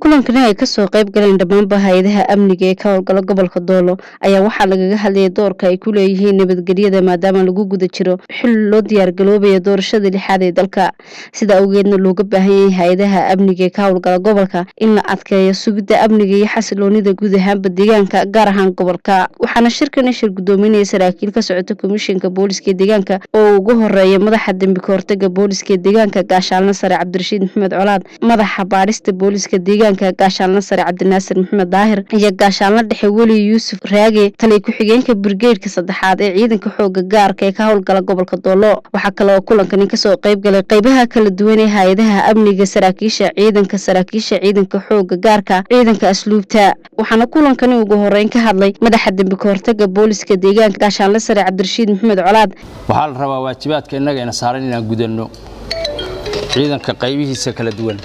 Kulankani ay ka soo qayb galeen dhammaan hay'adaha amniga ee ka howlgala gobolka Doolo ayaa waxaa lagaga hadlayay doorka ay ku leeyihiin nabadgelyada maadaama lagu guda jiro xil loo diyaar galoobayo doorashada lixaad ee dalka sida awgeedna looga baahan yahay hay'adaha amniga ee ka howlgala gobolka in la adkeeyo sugidda amniga iyo xasiloonida guud ahaan deegaanka gaar ahaan gobolka waxaana shirkan shir gudoominaya saraakiil ka socota komishanka booliska deegaanka oo ugu horeeya madaxa dambi ka hortagga booliska deegaanka gaashaanle sare Cabdirashiid Maxamed Colaad madaxa baadhista booliska deegaanka gaashaanle sare Cabdinaasir Maxamed Daahir iyo gaashaanle dhexe Weli Yuusuf Raage taliye ku-xigeenka brigade-ka saddexaad ee ciidanka xoogga gaarka ee ka howlgala gobolka Doolo waxa kale oo kulankani ka soo qayb galay qaybaha kala duwan ee hay'adaha amniga saraakiisha ciidanka xoogga gaarka ciidanka asluubta waxaana kulankani ugu horeyn ka hadlay madaxa dambi ka hortagga booliska deegaanka gaashaanle sare Cabdirashiid Maxamed Colaad waxaa la rabaa waajibaadka inaga ina saaran inaan gudano ciidanka qaybihiisa kala duwan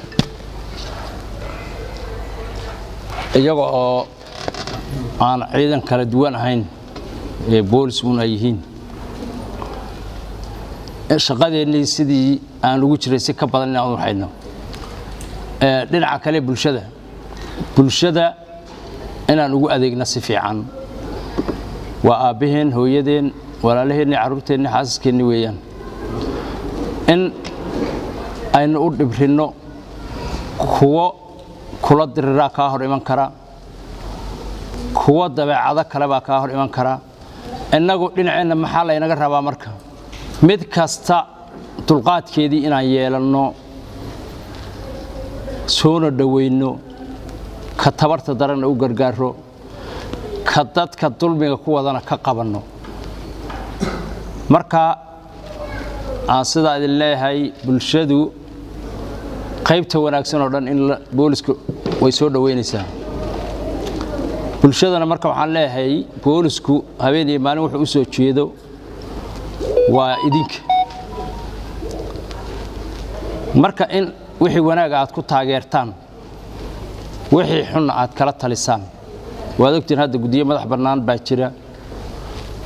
iyaga oo aan ciidan kala duwan ahayn ee boolis uun ay yihiin shaqadeennii sidii aan ugu jiray si ka badan inaan u hayno dhinaca kale bulshada inaan ugu adeegno si fiican waa aabaheen hooyadeen walaalaheenni carruurteenni xaasaskeenni weeyaan in aynu u dhibrino kuwo kula diriraa ka hor iman kara kuwa dabeecado kale baa ka hor iman kara inagu dhinaceena maxaa la inaga rabaa marka mid kasta dulqaadkeedii inaan yeelano soona dhaweyno ka tabarta darana u gargaaro ka dadka dulmiga ku wadana ka qabanno marka aan sidaa idin leeyahay bulshadu qaybta wanaagsan oo dhan in booliska way soo dhaweynaysaa bulshadana marka waxaan leeyahay boolisku habeen iyo maalin wuxuu u soo jeedo waa idinka marka in wixii wanaag aad ku taageertaan wixii xun aad kala talisaan waad ogtiin hadda gudiye madax bannaan baa jira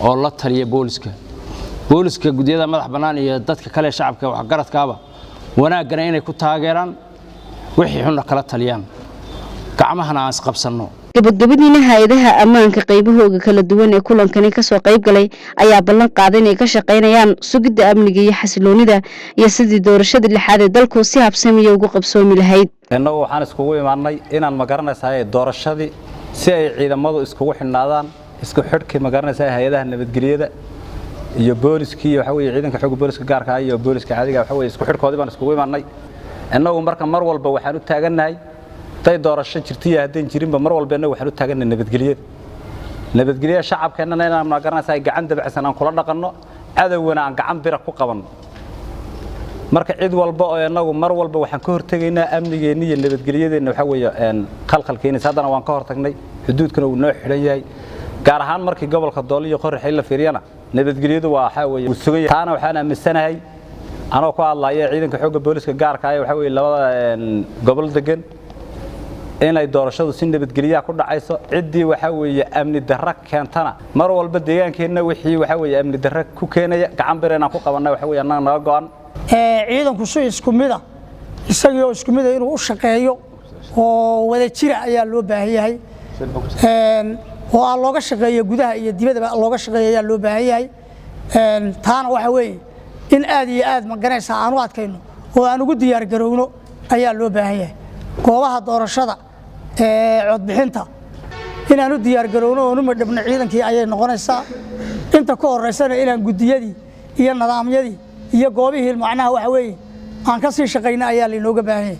oo la taliya booliska gudiyada madax bannaan iyo dadka kale shacabka wax garadkaaba wanaagana inay ku taageeraan wixii xun kala taliyaan gacmahana aan isqabsanno gabagabadiina hay'adaha ammaanka qaybahooda kala duwan ee kulankani ka soo qayb galay ayaa ballan qaaday inay ka shaqeynayaan sugidda amniga iyo xasiloonida iyo sidii doorashada lixaad ee dalku si habsami ugu qabsoomi lahayd innagu waxaan iskugu imaanay inaan magaranaysaa doorashadii si ay ciidamadu iskugu xidhnaadaan isku xidhkii magaranaysaa hay'adaha nabadgelyada iyo booliskii waxa weeye ciidanka xoogga booliska gaarka ah iyo booliska caadiga waxa weeye isku xidhkoodii baan iskugu imaanay innagu marka mar walba waxaan u taaganahay tay doorasho jirtay hadeen jirinba mar walba innagu waxaan u taaganahay nabadgelyada shacabkeennana inaan magaranaysaa gacan dabacsan aan kula dhaqanno cadawgana aan gacan bira ku qabanno marka cid walba oo innagu mar walba waxaan ka hortagaynaa amnigeena iyo nabadgelyadeena waxa weeye qalqalkeena haddana waan ka hortagnay xuduudkana uu noo xidhan yahay gaar ahaan markii gobolka Doolo iyo Qorraxay la fiiriyana nabadgelyadu waa waxa weeye sugan taana waxaan aaminsanahay anoo ku hadlayo ciidanka xoogga booliska gaarka ah waxa weeye labada gobol degan inay doorashadu si nabadgelyo ku dhacayso cidii waxa weeye amni darro keentana mar walba deegaankeena wixii waxa weeye amni darro ku keenaya gacan bir inaan ku qabanay waxa weeye annaga naga go'an ciidanku si isku mid ah isagoo isku mid ah inuu u shaqeeyo oo wada jir ayaa loo baahan yahay oo aan looga shaqeeyo gudaha iyo dibadda looga shaqeeyo ayaa loo baahan yahay taana waxa weeye in aad iyo aad maganaysa aan u adkayno oo aan ugu diyaar garowno ayaa loo baahan yahay goobaha doorashada codbixinta inaan u diyaar garowno oo numa dhabna ciidankii ayay noqonaysaa inta ka horeysana inaan gudiyadii iyo nidaamyadii iyo goobihii macnaha waxa weeye aan ka sii shaqeyna ayaa la inooga baahan yahay